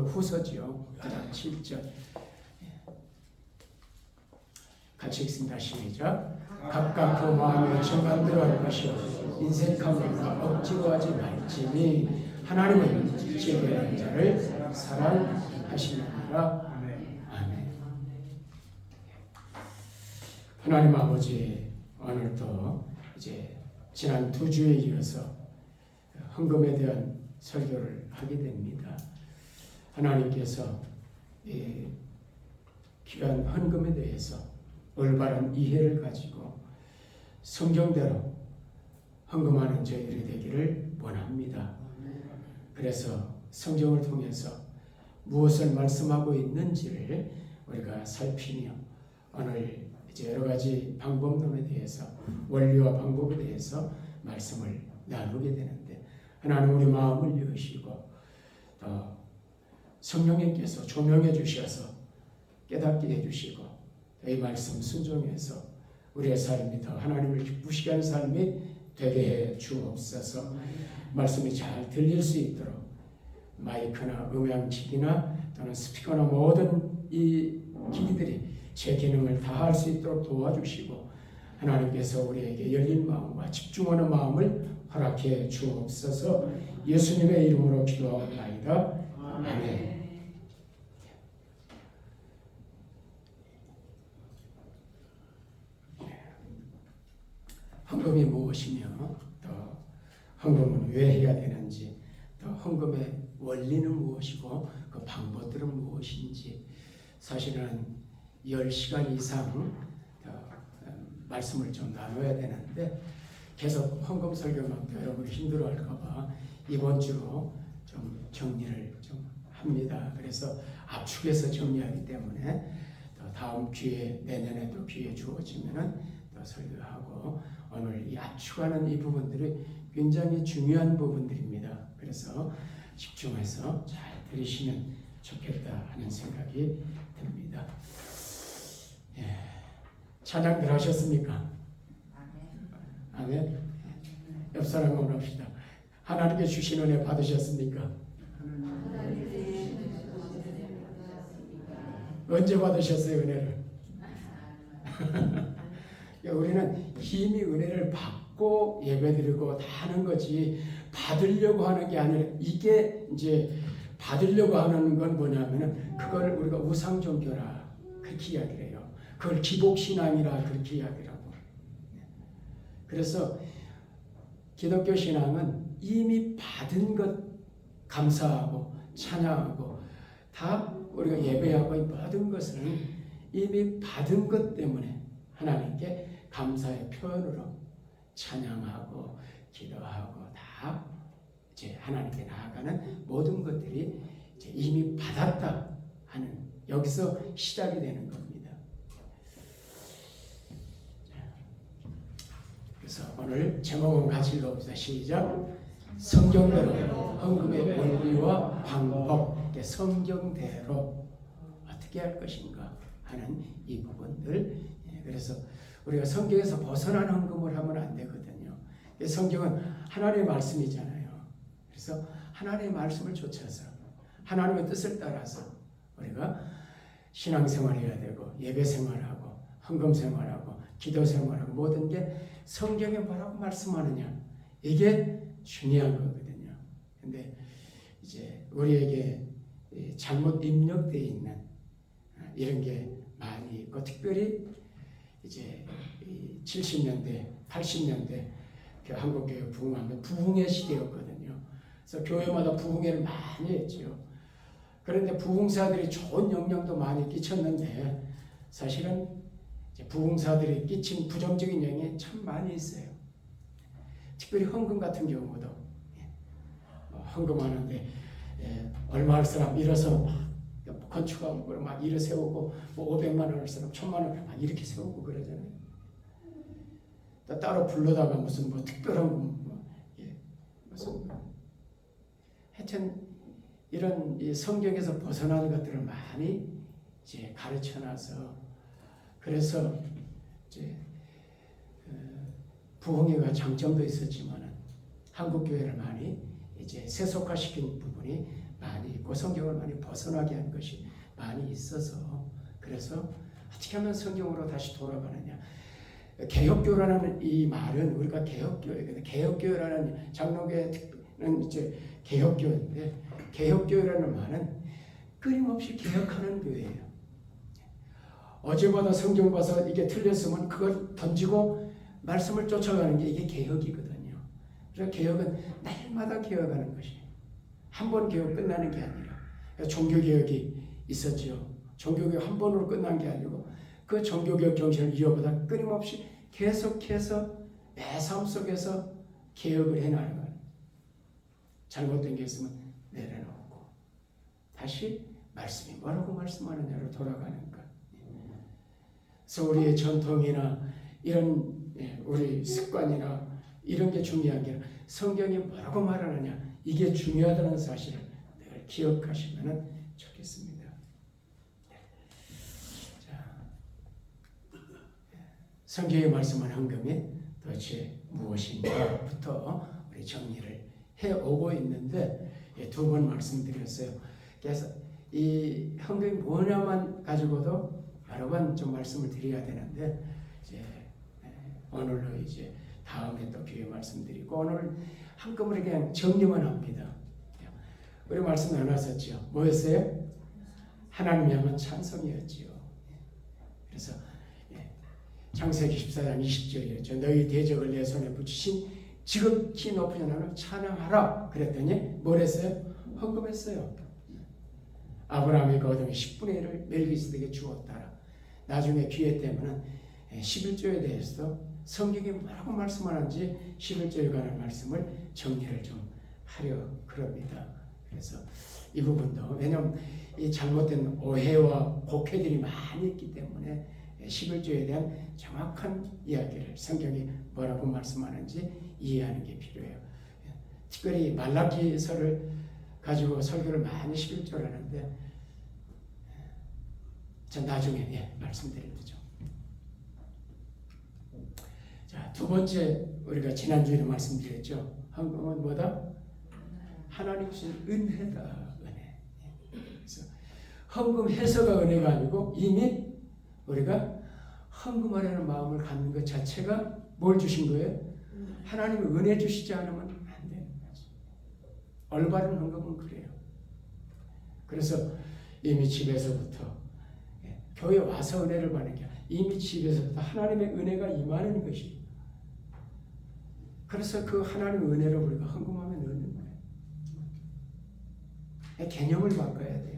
후서지요. 7절. 같이 읽습니다. 시작. 각각 그 마음에 정한대로 할 것이요 인색함과 억지로 하지 말지니 하나님은 지혜로운 자를 사랑하시느니라. 아멘. 하나님 아버지, 오늘도 이제 지난 2주에 이어서 헌금에 대한 설교를 하게 됩니다. 하나님께서 이 귀한 헌금에 대해서 올바른 이해를 가지고 성경대로 헌금하는 저희들이 되기를 원합니다. 그래서 성경을 통해서 무엇을 말씀하고 있는지를 우리가 살피며 오늘 이제 여러 가지 방법론에 대해서 원리와 방법에 대해서 말씀을 나누게 되는데, 하나님 우리 마음을 여시고 또 성령님께서 조명해 주셔서 깨닫게 해주시고 이 말씀 순종해서 우리의 삶이 더 하나님을 기쁘시게 하는 삶이 되게 해 주옵소서. 말씀이 잘 들릴 수 있도록 마이크나 음향기기나 또는 스피커나 모든 이 기기들이 제 기능을 다할 수 있도록 도와주시고 하나님께서 우리에게 열린 마음과 집중하는 마음을 허락해 주옵소서. 예수님의 이름으로 기도하옵나이다. 아멘. 헌금이 무엇이며 또 헌금은 왜 해야 되는지, 또 헌금의 원리는 무엇이고 그 방법들은 무엇인지, 사실은 10시간 이상 말씀을 좀 나눠야 되는데 계속 헌금 설교만 여러분이 힘들어할까 봐 이번 주로 좀 정리를 좀 합니다. 그래서 압축해서 정리하기 때문에 또 다음 기회, 내년에도 기회 주어지면은 또 설교하고, 오늘 이 압축하는 이 부분들이 굉장히 중요한 부분들입니다. 그래서 집중해서 잘 들으시면 좋겠다 하는 생각이 듭니다. 예. 찬양들 하셨습니까? 아멘. 옆 사람 원합시다. 하나님께 주신 은혜 받으셨습니까? 언제 받으셨어요, 은혜를? 우리는 힘이 은혜를 받고 예배드리고 다 하는 거지 받으려고 하는 게 아니라, 이게 이제 받으려고 하는 건 뭐냐면은 그걸 우리가 우상 종교라 그렇게 이야기를 해요. 그걸 기복신앙이라 그렇게 이야기를 하고. 그래서 기독교 신앙은 이미 받은 것 감사하고 찬양하고 다 우리가 예배하고 모든 것을 이미 받은 것 때문에 하나님께 감사의 표현으로 찬양하고 기도하고 다 이제 하나님께 나아가는 모든 것들이 이제 이미 받았다 하는, 여기서 시작이 되는 겁니다. 그래서 오늘 제목은 같이 읽어봅시다. 시작. 성경대로 헌금의 원리와 방법, 성경대로 어떻게 할 것인가 하는 이 부분들. 그래서 우리가 성경에서 벗어난 헌금을 하면 안 되거든요. 성경은 하나님의 말씀이잖아요. 그래서 하나님의 말씀을 좇아서 하나님의 뜻을 따라서 우리가 신앙생활해야 되고 예배생활하고 헌금생활하고 기도생활하고 모든 게 성경에 뭐라고 말씀하느냐, 이게 중요한 거거든요. 근데 이제 우리에게 잘못 입력되어 있는 이런 게 많이 있고, 특별히 이제 70년대, 80년대 한국교회 부흥하면 부흥의 시대였거든요. 그래서 교회마다 부흥회를 많이 했죠. 그런데 부흥사들이 좋은 영향도 많이 끼쳤는데 사실은 이제 부흥사들이 끼친 부정적인 영향이 참 많이 있어요. 특별히 헌금 같은 경우도 헌금하는데 얼마 할 사람 일어서 막 건축하고 막 일을 세우고 뭐 500만 원 할 사람 1000만 원 막 이렇게 세우고 그러잖아요. 또 따로 불러다가 무슨 뭐 특별한 무슨 하여튼 이런 이 성경에서 벗어나는 것들을 많이 이제 가르쳐놔서, 그래서 이제 부흥회가 장점도 있었지만은 한국 교회를 많이 이제 세속화시킨 부분이 많이 있고 성경을 많이 벗어나게 한 것이 많이 있어서 그래서 어떻게 하면 성경으로 다시 돌아가느냐. 개혁교라는 이 말은 우리가 개혁교회라는 장로교회는 이제 개혁교회인데 개혁교회라는 말은 끊임없이 개혁하는 교회예요. 어제보다 성경 봐서 이게 틀렸으면 그걸 던지고 말씀을 쫓아가는 게 이게 개혁이거든요. 그래서 개혁은 날마다 개혁하는 것이에요. 한 번 개혁 끝나는 게 아니라 종교개혁이 있었죠. 종교개혁 한 번으로 끝난 게 아니고 그 종교개혁 정신을 이어보다 끊임없이 계속해서 매 삶 속에서 개혁을 해나가는 거예요. 잘못된 게 있으면 내려놓고 다시 말씀이 뭐라고 말씀하느냐로 돌아가는 것. 그래서 우리의 전통이나 이런 우리 습관이나 이런 게 중요한 게 아니라 성경이 뭐라고 말하느냐 이게 중요하다는 사실을 늘 기억하시면 좋겠습니다. 자, 성경이 말씀하는 헌금이 도대체 무엇인가부터 우리 정리를 해오고 있는데 두 번 말씀드렸어요. 그래서 이 헌금이 뭐냐만 가지고도 여러 번 좀 말씀을 드려야 되는데 이제 오늘로 이제 다음에 또 기회 말씀드리고 오늘 한꺼번에 그냥 정리만 합니다. 우리 말씀 나눴었죠. 뭐였어요? 하나님이 하면 찬송이었지요. 그래서 창세기 14장 20절이었죠. 너희 대적을 내 손에 붙이신 지극히 높은 하나님을 찬양하라. 그랬더니 뭘 했어요? 헌금했어요. 아브라함이 그 얻은 10분의 1을 멜기세덱에게 주었다라. 나중에 기회 때문에 11조에 대해서도 성경이 뭐라고 말씀하는지 11조에 관한 말씀을 정리를 좀 하려 그럽니다. 그래서 이 부분도 왜냐하면 이 잘못된 오해와 곡해들이 많이 있기 때문에 11조에 대한 정확한 이야기를 성경이 뭐라고 말씀하는지 이해하는 게 필요해요. 특별히 말라기서를 가지고 설교를 많이 11조를 하는데 저 나중에 말씀드리죠. 자, 두 번째 우리가 지난주에도 말씀드렸죠. 헌금은 뭐다? 하나님 주신 은혜다. 은혜. 그래서 헌금해서가 은혜가 아니고 이미 우리가 헌금하려는 마음을 갖는 것 자체가 뭘 주신 거예요? 하나님이 은혜 주시지 않으면 안 되는 거죠. 올바른 헌금은 그래요. 그래서 이미 집에서부터 교회 와서 은혜를 받는 게 아니라 이미 집에서부터 하나님의 은혜가 임하는 것이. 그래서 그 하나님의 은혜를 우리가 헌금하면 얻는 거예요. 개념을 바꿔야 돼요.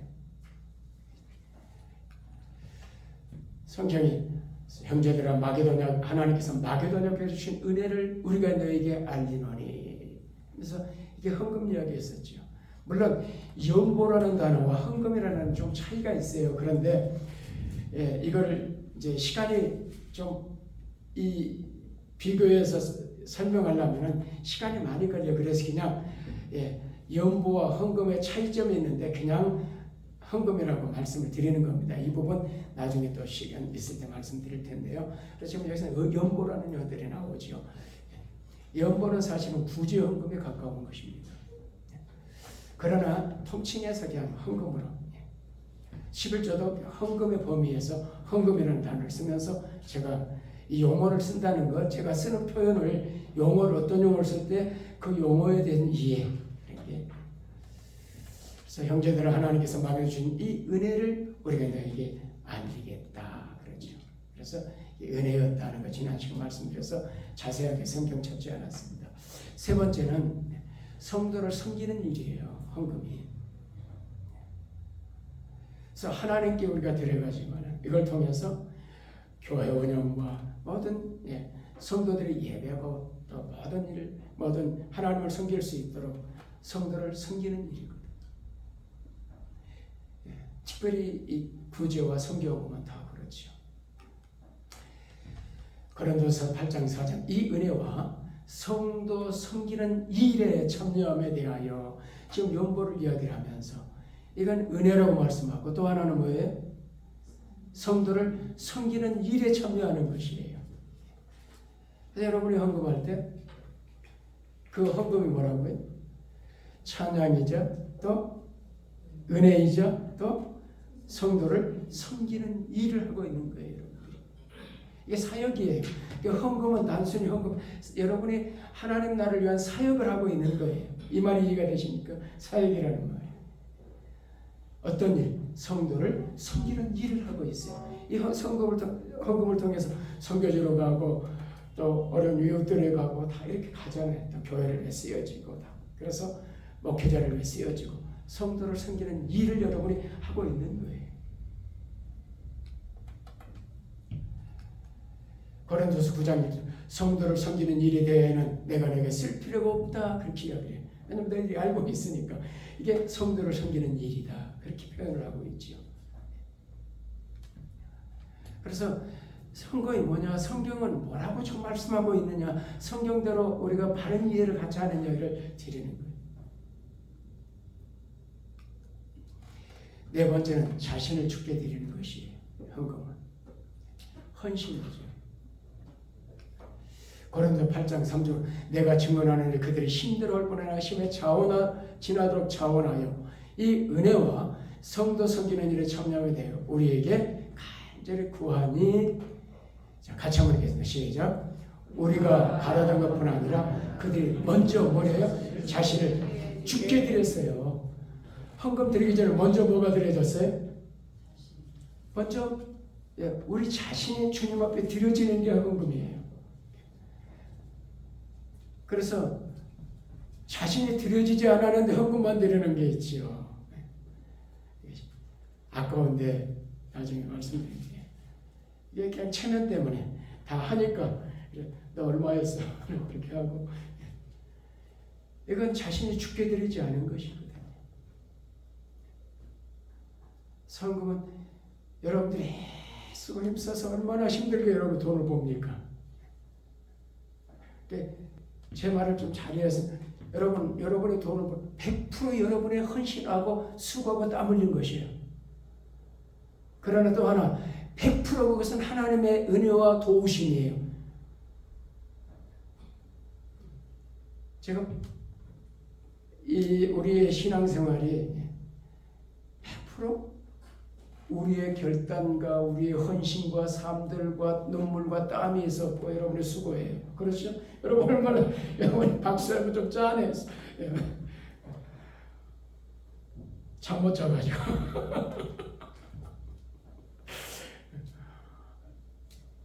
성경이 형제들아 마게도냐 하나님께서 마게도냐 교회에 주신 은혜를 우리가 너에게 알리노니. 그래서 이게 헌금 이야기였었죠. 물론 연보라는 단어와 헌금이라는 좀 차이가 있어요. 그런데 이거를 이제 시간이 좀 이 비교해서 설명하려면은 시간이 많이 걸려. 그래서 그냥 연보와 헌금의 차이점이 있는데 그냥 헌금이라고 말씀을 드리는 겁니다. 이 부분 나중에 또 시간 있을 때 말씀드릴 텐데요. 그래서 지금 여기서 연보라는 용어들이 나오죠. 연보는 사실은 구제 헌금에 가까운 것입니다. 그러나 통칭해서 그냥 헌금으로 11조도 헌금의 범위에서 헌금이라는 단어를 쓰면서 제가 이 용어를 쓴다는 것, 제가 쓰는 표현을 용어를 어떤 용어를 쓸 때 그 용어에 대한 이해. 그래서 형제들은 하나님께서 맡겨주신 이 은혜를 우리가 너에게 알리겠다. 그렇죠. 그래서 이 은혜였다는 것 지난 시간 말씀드려서 자세하게 성경 찾지 않았습니다. 세 번째는 성도를 섬기는 일이에요. 헌금이. 그래서 하나님께 우리가 드려가지만 이걸 통해서 교회 운영과 모든 성도들이 예배하고 또 모든 일, 모든 하나님을 섬길 수 있도록 성도를 섬기는 일이거든요. 특별히 이 구제와 선교가 보면 다 그렇죠. 고린도서 8장 4장 이 은혜와 성도 섬기는 일에 참여함에 대하여 지금 연보를 이야기를 하면서 이건 은혜라고 말씀하고 또 하나는 뭐예요? 성도를 섬기는 일에 참여하는 것이에요. 그래서 여러분이 헌금할 때 그 헌금이 뭐라고요? 찬양이죠. 또 은혜이자 또 성도를 섬기는 일을 하고 있는 거예요. 여러분들이. 이게 사역이에요. 헌금은 단순히 헌금, 여러분이 하나님 나라를 위한 사역을 하고 있는 거예요. 이 말이 이해가 되십니까? 사역이라는 말이에요. 어떤 일? 성도를 섬기는 일을 하고 있어요. 이 헌금을 통해서 선교지로 가고 또 어려운 이웃들에 가고 다 이렇게 가잖아요. 또 교회를 위해 쓰여지고 다. 그래서 목회자를 위해 쓰여지고 성도를 섬기는 일을 여러분이 하고 있는 거예요. 고린도서 9장 성도를 섬기는 일에 대해는 내가 내게 쓸 필요가 없다 그렇게 이야기해요. 왜냐하면 너희들이 알고 있으니까 이게 성도를 섬기는 일이다 그렇게 표현을 하고 있지요. 그래서 선거이 뭐냐, 성경은 뭐라고 좀 말씀하고 있느냐, 성경대로 우리가 바른 이해를 같이 하느냐를 드리는 거예요. 네 번째는 자신을 주께 드리는 것이에요. 헌금은 헌신이죠. 고린도 8장 3절 내가 증언하는 그들이 힘들어할 뻔하나 힘에 지나도록 자원하여 이 은혜와 성도 섬기는 일에 참여하게 되어 우리에게 간절히 구하니. 자, 같이 한번 읽겠습니다. 시작. 우리가 바라던 것뿐 아니라 그들이 먼저 뭐래요? 자신을 주께 드렸어요. 헌금 드리기 전에 먼저 뭐가 드려졌어요? 먼저 우리 자신이 주님 앞에 드려지는 게 헌금이에요. 그래서 자신이 드려지지 않았는데 헌금만 드리는 게 있지요. 아까운데 나중에 말씀드릴게요. 이게 그냥 체면 때문에 다 하니까 너 얼마였어? 그렇게 하고 이건 자신이 주께 드리지 않은 것이거든요. 헌금은 여러분들이 쓰고 힘써서 얼마나 힘들게 여러분 돈을 봅니까? 제 말을 좀 잘해서 여러분의 돈을 100% 여러분의 헌신하고 수고하고 땀 흘린 것이에요. 그러나 또 하나 100% 그것은 하나님의 은혜와 도우심이에요. 제가 우리의 신앙생활이 100% 우리의 결단과 우리의 헌신과 삶들과 눈물과 땀이 있었고 여러분의 수고예요. 그렇죠? 여러분 얼마나 여러분이 박수하고 좀 짠해. 잠 못 자가지고.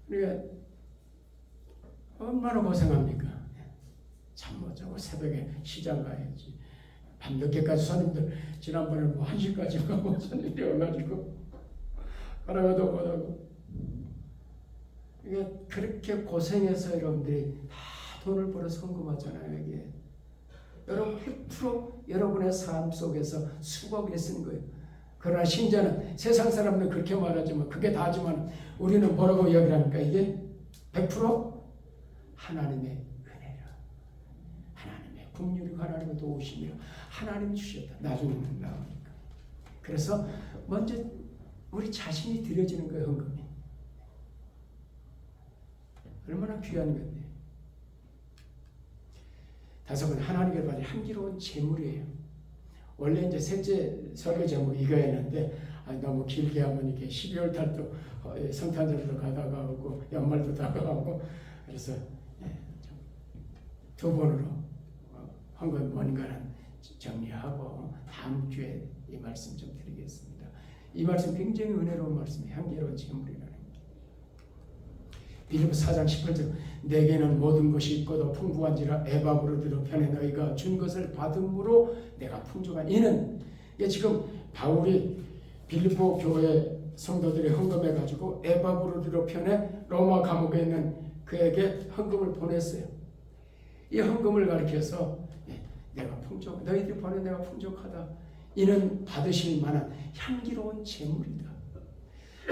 우리가 얼마나 고생합니까? 잠 못 자고 새벽에 시장 가야지. 밤늦게까지 손님들 지난번에 뭐 1시까지 가고 손님들이 와가지고 하라고도 못하고 이게 그렇게 고생해서 여러분들이 다 돈을 벌어 헌금하잖아요. 이게 여러분 100% 여러분의 삶 속에서 수고하고 계시는 거예요. 그러나 신자는 세상 사람들은 그렇게 말하지만 그게 다지만 우리는 뭐라고 이야기를 합니까? 이게 100% 하나님의 은혜라, 하나님의 긍휼이고 하나님의 도우심이라 하나님이 주셨다. 나중에는 나오니까. 그래서 먼저 우리 자신이 드려지는 거예요. 헌금이 얼마나 귀한 건데. 다섯은 하나님께 받은 향기로운 제물이에요. 원래 이제 셋째 설교 제목 이거였는데 너무 길게 하면 이렇게 12월 달도 성탄절도 가다가 오고 연말도 다가오고 그래서 두 번으로 헌금 뭔가는 정리하고 다음 주에 이 말씀 좀 드리겠습니다. 이 말씀 굉장히 은혜로운 말씀이에요. 향기로운 제물이라는 게. 빌립보 4장 18절 내게는 모든 것이 있고도 풍부한지라 애밥으로 들어 편에 너희가 준 것을 받음으로 내가 풍족한 이는 이게 지금 바울이 빌립보 교회 성도들이 헌금해가지고 애밥으로 들어 편에 로마 감옥에 있는 그에게 헌금을 보냈어요. 이 헌금을 가리켜서 내가 너희들이 보내 내가 풍족하다. 이는 받으실 만한 향기로운 제물이다.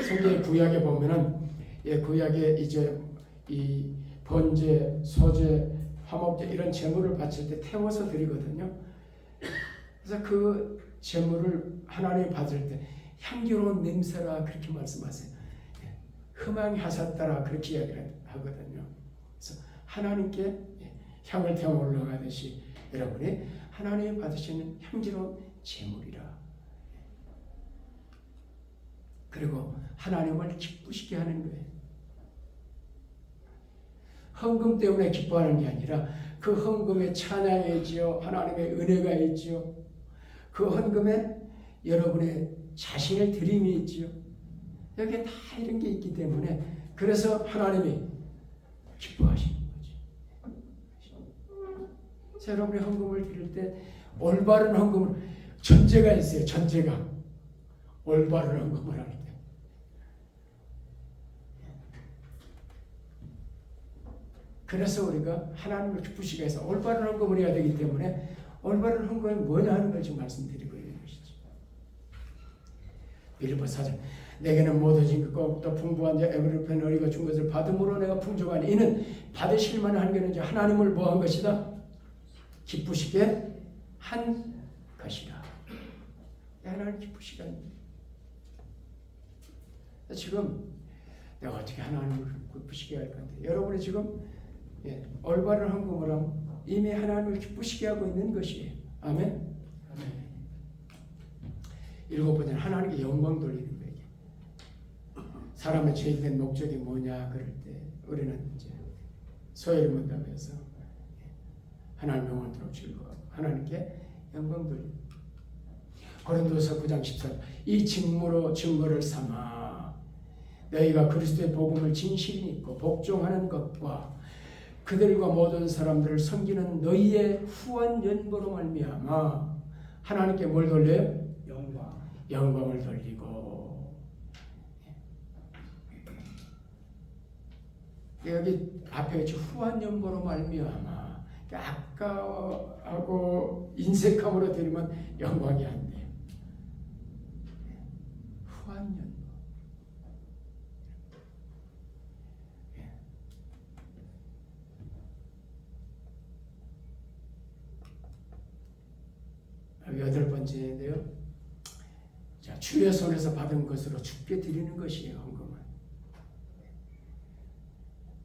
성경 구약에 보면은 구약에 이제 이 번제, 소제, 화목제 이런 제물을 바칠 때 태워서 드리거든요. 그래서 그 제물을 하나님이 받을 때 향기로운 냄새라 그렇게 말씀하세요. 흠향이 하셨다라 그렇게 이야기를 하거든요. 그래서 하나님께 향을 태워 올라가듯이 여러분이 하나님이 받으시는 향기로운 제물이라 그리고 하나님을 기쁘시게 하는 거예요. 헌금 때문에 기뻐하는 게 아니라 그 헌금에 찬양이 있지요. 하나님의 은혜가 있지요. 그 헌금에 여러분의 자신의 드림이 있지요. 여기에 다 이런 게 있기 때문에 그래서 하나님이 기뻐하시는 거죠. 여러분이 헌금을 드릴 때 올바른 헌금을 전제가 있어요. 전제가 올바른 헌금을 할 때. 그래서 우리가 하나님을 기쁘시게 해서 올바른 헌금을 해야 되기 때문에 올바른 헌금이 뭐냐 하는 걸 지금 말씀드리고 있는 것이죠. 빌립보서 4장 내게는 모든 것과 풍부한 자 에브리펜 어리가 준 것을 받음으로 내가 풍족하니 이는 받으실 만한 한계는 하나님을 뭐한 것이다? 기쁘시게 한 것이라. 하나님 기쁘시게 한 것이다. 지금 내가 어떻게 하나님을 기쁘시게 할 건데 여러분이 지금 올바른 헌금을 하면 이미 하나님을 기쁘시게 하고 있는 것이에요. 아멘. 일곱 번째는 하나님께 영광 돌리는 거예요. 사람의 제일된 목적이 뭐냐 그럴 때 우리는 이제 소외를 문답해서 하나님 영원토록 즐거워하고 하나님께 영광 돌리는. 고린도서 9장 14절 이 증거를 삼아 너희가 그리스도의 복음을 진실히 믿고 복종하는 것과 그들과 모든 사람들을 섬기는 너희의 후한 연보로 말미암아 하나님께 뭘 돌려요? 영광을 돌리고. 여기 앞에 있지 후한 연보로 말미암아 아까하고 인색함으로 드리면 영광이 안 돼요. 후한 연보. 여덟 번째인데요. 자, 주의 손에서 받은 것으로 주께 드리는 것이에요. 헌금은.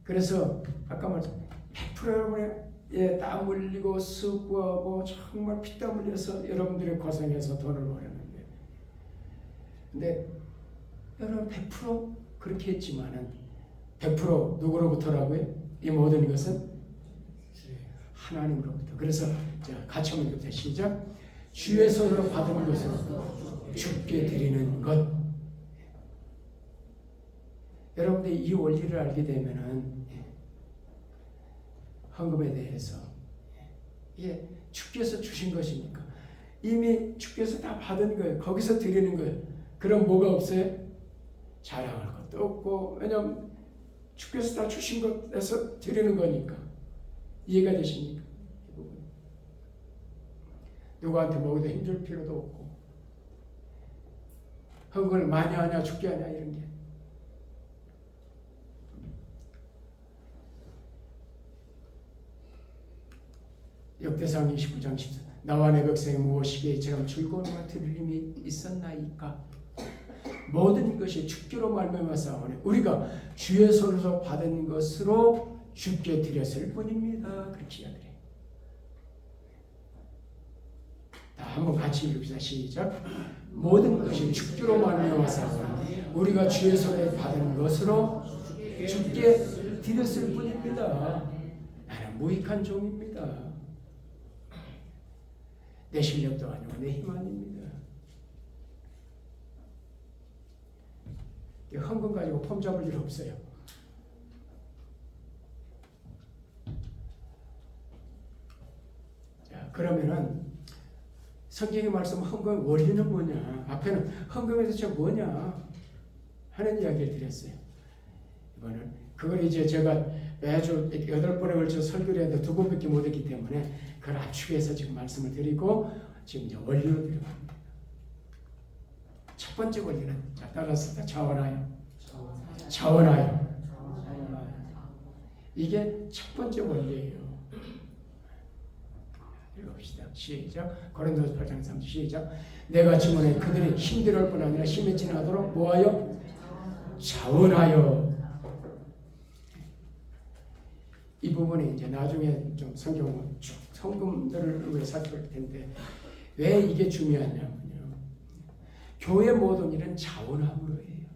그래서 아까 말씀 100% 여러분의 땀 흘리고 수고하고 정말 피땀 흘려서 여러분들이 고생해서 돈을 벌었는데 근데 여러분 100% 그렇게 했지만은 100% 누구로부터라고요? 이 모든 것은 하나님으로부터. 그래서 자, 같이 한번 읽읍시다. 시작. 주의 손으로 받은 것으로 주께 드리는 것. 여러분들이 이 원리를 알게 되면은 헌금에 대해서 이게 주께서 주신 것이니까 이미 주께서 다 받은 거예요. 거기서 드리는 거예요. 그럼 뭐가 없어요? 자랑할 것도 없고 왜냐하면 주께서 다 주신 것에서 드리는 거니까. 이해가 되십니까? 누구한테 먹어도 힘줄 필요도 없고 헌금을 많이 하냐 죽게 하냐 이런 게 역대상 29장 14 나와 내 백성이 무엇이기에 이처럼 즐거움과 들림이 있었나이까. 모든 것이 주께로 말미암아서 우리가 주의 손으로 받은 것으로 주께 드렸을 뿐입니다. 그렇게 이야기해요. 한번 같이 읽읍시다. 시작. 모든 것이 주께로 말미암아서 우리가 주의 손에 받은 것으로 주께 드렸을 뿐입니다. 나는 무익한 종입니다. 내 실력도 아니고 내 힘 아닙니다. 헌금 가지고 폼 잡을 일 없어요. 자, 그러면은 성경의 말씀 헌금의 원리는 뭐냐? 앞에는 헌금에 대체 뭐냐 하는 이야기를 드렸어요. 이거는 그걸 이제 제가 매주 8번에 걸쳐 설교를 했는데 2번밖에 못했기 때문에 그걸 압축해서 지금 말씀을 드리고 지금 이제 원리로 들어갑니다. 첫 번째 원리는 자 따라서 자원하여. 이게 첫 번째 원리예요. 읽읍시다. 시작. 고린도서 8장 3절 시작. 내가 증언해 그들이 힘들어할 뿐 아니라 힘에 지나도록 뭐하여? 자원하여. 이 부분이 이제 나중에 좀 성경을 쭉 성금들을 우리가 살펴볼 텐데 왜 이게 중요하냐면요. 교회 모든 일은 자원함으로 해요.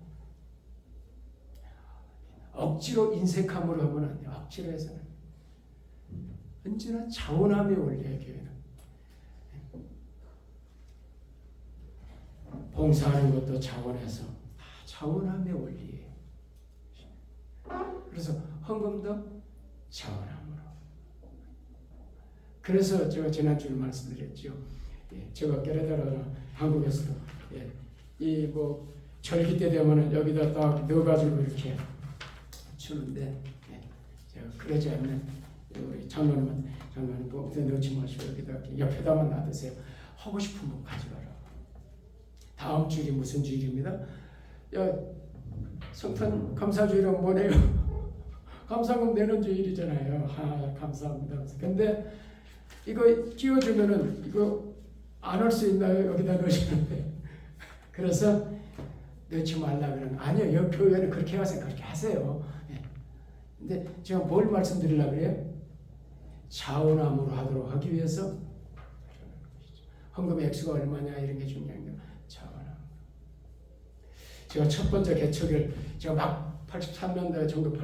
억지로 인색함으로 하면 안 돼요. 억지로 해서는. 언제나 자원함의 원리예요, 교회는. 봉사하는 것도 자원해서 다 자원함의 원리예요. 그래서 헌금도 자원함으로. 그래서 제가 지난주에 말씀드렸죠. 제가 깨달아 한국에서도 이 뭐 절기 때 되면은 여기다 딱 넣어가지고 이렇게 주는데 제가 그러지 않는 우리 장로님은 뭐 넣지 마시고 여기다 옆에다만 놔두세요. 하고 싶으면 가져가라. 다음 주일이 무슨 주일입니다? 야, 성탄 감사주일은 뭐래요? 감사금 내는 주일이잖아요. 감사합니다. 근데 이거 끼워주면은 이거 안 할 수 있나요? 여기다 넣으시는데. 그래서 넣지 말라 그러는. 아니요, 여기 교회는 그렇게 하세요. 그렇게 하세요. 근데 제가 뭘 말씀드리려고 그래요? 자원함으로 하도록 하기 위해서 헌금의 액수가 얼마냐 이런 게 중요한 게 자원함. 제가 첫 번째 개척을 제가 막 83년도에 정도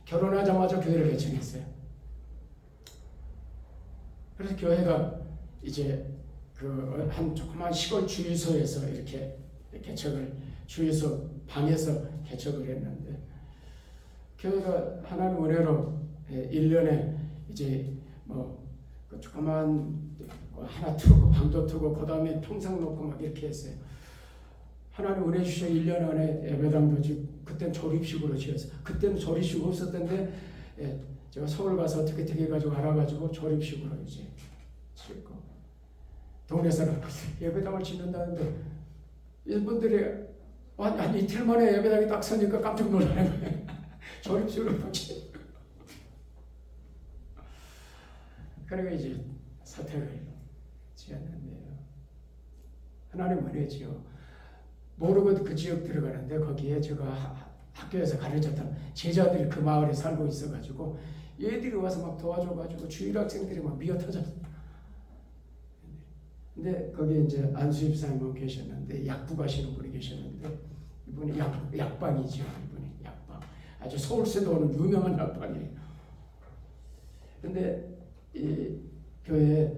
결혼하자마자 교회를 개척했어요. 그래서 교회가 이제 그 한 조그만 시골 주유소에서 이렇게 개척을 주유소 방에서 개척을 했는데 교회가 하나님 은혜로 1년에 이제 뭐 조그만 하나 틀고 방도 틀고 그 다음에 평상 놓고 막 이렇게 했어요. 하나님 은혜 주셔 1년 안에 예배당도 지금 그때는 조립식으로 지었어요. 그때는 조립식 없었던데 제가 서울 가서 어떻게 해가지고 알아가지고 조립식으로 이제 짓고 동네 사람 예배당을 짓는다는데 이분들이 한 이틀 만에 예배당이 딱 서니까 깜짝 놀라는 거예요. 조립식으로 짓고 그러니까 이제 사택을 지었는데요. 하나님 은혜지요. 모르고 그 지역 들어가는데 거기에 제가 학교에서 가르쳤던 제자들이 그 마을에 살고 있어가지고 얘들이 와서 막 도와줘가지고 주일 학생들이 막 미어 터졌어요. 근데 거기에 이제 안수집사님 계셨는데 약부 가시는 분이 계셨는데 이분이 약방이죠. 이분이 약방. 아주 서울세도 오는 유명한 약방이에요. 근데 이 교회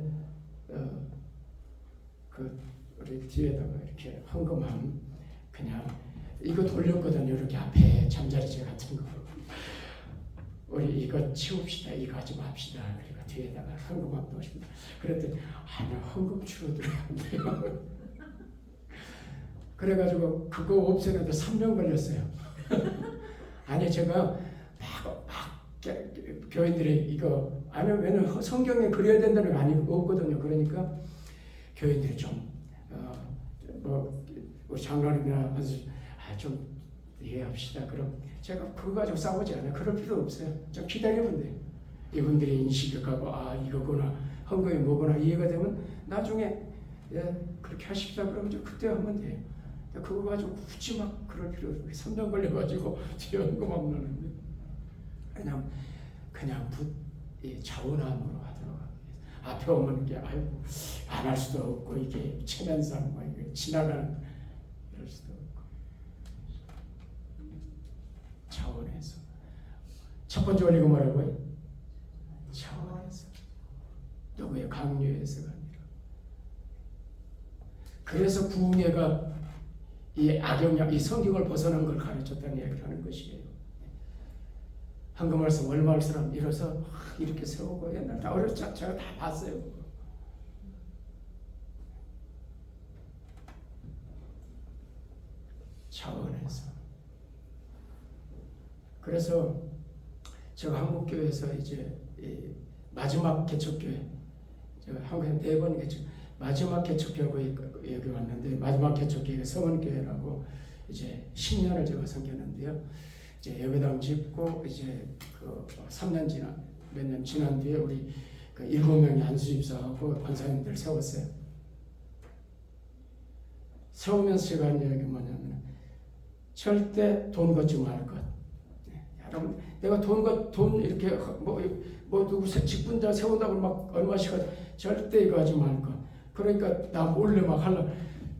그 우리 뒤에다가 이렇게 헌금함 그냥 이거 돌렸거든요. 이렇게 앞에 잠자리채 같은 거. 우리 이거 치웁시다. 이거 하지 맙시다. 그러니까 뒤에다가 헌금함 넣으십니다. 그랬더니 아니요, 헌금 치러 들어간대요. 그래가지고 그거 없애는데 3년 걸렸어요. 아니 제가 막 교인들이 이거 아니 왜냐면 성경에 그려야 된다는 거 아니고 없거든요. 그러니까 교인들이 좀 뭐 우리 장로님이나 좀 이해합시다. 그럼 제가 그거 가지고 싸우지 않아요. 그럴 필요 없어요. 좀 기다리면 돼요. 이분들이 인식이 가고 이거구나 헌금이 뭐구나 이해가 되면 나중에 그렇게 하십시다. 그러면 그때 하면 돼요. 그거 가지고 굳이 막 그럴 필요 없어요. 3년 걸려가지고 뒤에 헌금 안 나는데 그냥 자원함으로 하도록 하기 위해서 앞에 오면 이게 안 할 수도 없고 이게 체면상 뭐 이게 지나가는 이럴 수도 없고 자원해서 첫 번째 원리가 뭐라고요? 자원해서 누구의 강요해서가 아니라 그래서 구흥회가 이 악영향, 이 성경을 벗어난 걸 가르쳤다는 얘기를 하는 것이에요. 황금알성, 월마을사람 일어서 이렇게 세우고 옛날 다 어렸을 때 제가 다 봤어요. 차원에서. 그래서 제가 한국교회에서 이제 마지막 개척교회, 제가 한국에 4번 개척, 마지막 개척교회하고 여기 왔는데 마지막 개척교회가 성원교회라고 이제 10년을 제가 섬겼는데요. 이제 예배당 짓고 이제 그 3년 몇 년 지난 뒤에 우리 그 7명의 안수집사하고 권사님들 세웠어요. 세우면서 제가 한 얘기 뭐냐면 절대 돈 걷지 말 것. 여러분 내가 돈 이렇게 뭐 누구 직분자 세운다고 막 얼마씩 절대 이거 하지 말 것. 그러니까 나 몰래 막 하려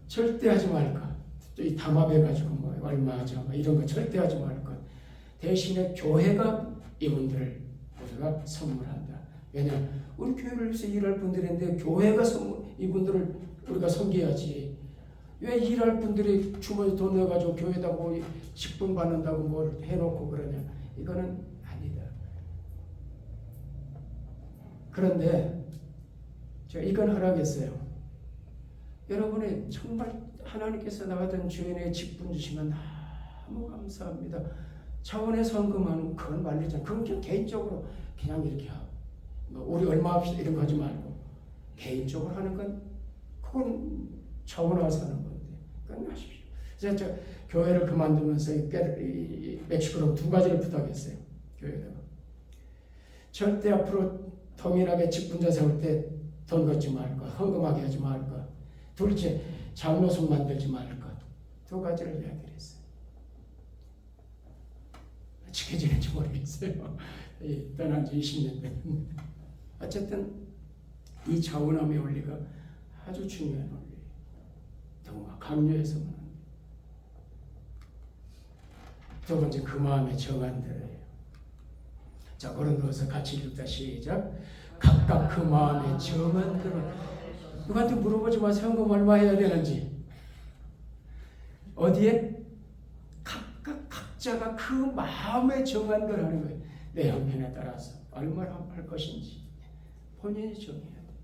절대 하지 말까. 또 이 담합해가지고 뭐 얼마 하자 뭐 이런 거 절대 하지 말까. 대신에 교회가 이분들을 우리가 선물한다. 왜냐 우리 교회를 위해서 일할 분들인데 교회가 이분들을 우리가 섬겨야지. 왜 일할 분들이 주머니 돈 넣어가지고 교회에다 뭐 직분 받는다고 뭘 해놓고 그러냐. 이거는 아니다. 그런데 제가 이건 허락했어요. 여러분이 정말 하나님께서 나 같은 주인의 직분 주시면 너무 감사합니다. 차원의 헌금하는 그건 말리잖아요. 그건 그냥 개인적으로 그냥 이렇게 하고 뭐 우리 얼마 합시다 이런 거 하지 말고 개인적으로 하는 건 그건 차원화해서 하는 건데 그건 하십시오. 그래서 저 교회를 그만두면서 멕시코로 두 가지를 부탁했어요. 교회에다가 절대 앞으로 통일하게 직분자 세울 때 돈 걷지 말 것, 헌금하게 하지 말 것. 둘째, 장로송 만들지 말 것. 두 가지를 이야기를 했어요. 지켜지는지 모르겠어요. 떠난 지 20년 됐는데. 어쨌든 이 자원함의 원리가 아주 중요한 원리예요. 너무 강요해서는 안 돼요. 두 번째, 그 마음에 정한 대로예요. 자, 고린도서 같이 읽다 시작. 각각 그 마음에 정한 대로. 누구한테 물어보지 마세요. 헌금 얼마 해야 되는지. 어디에? 각자가 그 마음에 정한 걸 하는 거예요. 내 형편에 따라서 얼마나 할 것인지 본인이 정해야 돼.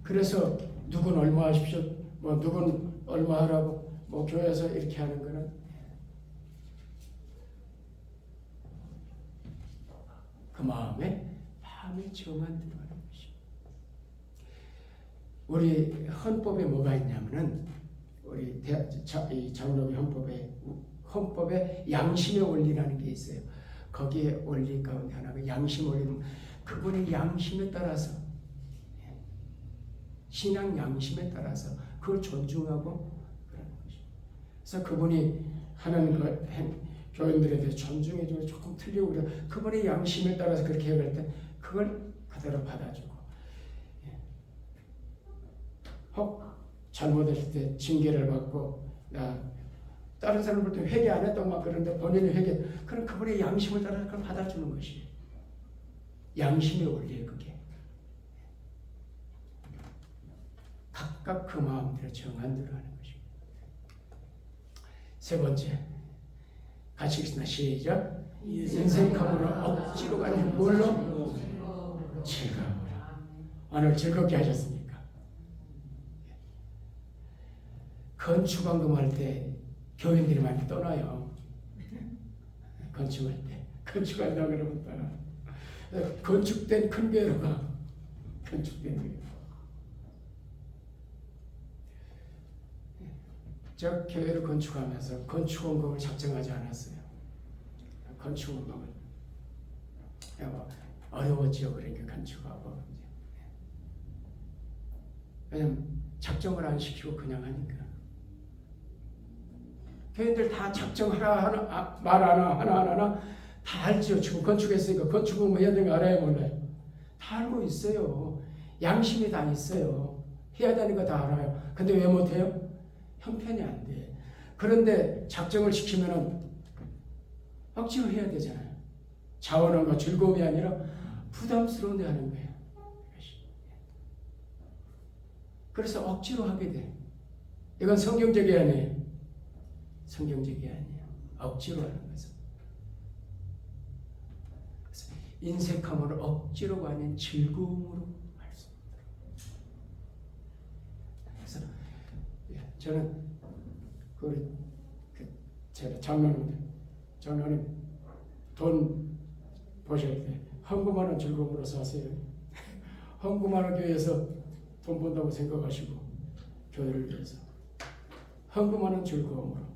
그래서 누군 얼마 하십시오. 뭐 누군 얼마 하라고 뭐 교회에서 이렇게 하는 거는 그 마음에 정한 대로 하는 것이죠. 우리 헌법에 뭐가 있냐면은 우리 이 장로교 헌법에 양심의 원리라는 게 있어요. 거기에 원리 가운데 하나가 양심 원리는 그분의 양심에 따라서 신앙 양심에 따라서 그걸 존중하고 그러는 것이죠. 그래서 그분이 하는 것 교인들에 대해 존중해주고 조금 틀리고 그래 그분의 양심에 따라서 그렇게 해갈 때 그걸 그대로 받아주고 혹 잘못했을 때 징계를 받고 다른 사람 볼 때 회개 안 했다고 막 그러는데 본인이 회개 그럼 그분의 양심을 따라서 그걸 받아주는 것이에요. 양심의 원리예요. 그게 각각 그 마음대로 정한 대로 하는 것이고. 세 번째 같이 읽습니다. 시작. 인생감으로 억지로 가는 뭘로? 즐거움으로. 오늘 즐겁게 하셨습니까? 건축원금 할 때 교인들이 많이 떠나요. 건축할 때. 건축한다고 그러면 떠나. 건축된 큰 교회로 가. 건축된 교회. 저 교회를 건축하면서 건축원금을 작정하지 않았어요. 건축원금을 어려웠죠. 그러니까 건축하고 왜냐면 작정을 안 시키고 그냥 하니까 교인들 다 작정 하나 말 하나 다 알죠. 지금 건축했으니까 건축원금 해야 되는 거 알아요, 몰라요? 다 알고 있어요. 양심이 다 있어요. 해야 되는 거 다 알아요. 근데 왜 못해요? 형편이 안 돼. 그런데 작정을 시키면은 억지로 해야 되잖아요. 자원함과 즐거움이 아니라 부담스러운데 하는 거예요. 그래서 억지로 하게 돼. 이건 성경적이 아니에요. 성경적이 아니에요. 억지로 하는 거죠. 인색함으로 억지로가 아닌 즐거움으로 할 수 있다. 그래서 저는 제가 장로님 돈 보실 때 헌금하는 즐거움으로 사세요. 헌금하는 교회에서 돈 번다고 생각하시고 교회를 위해서 헌금하는 즐거움으로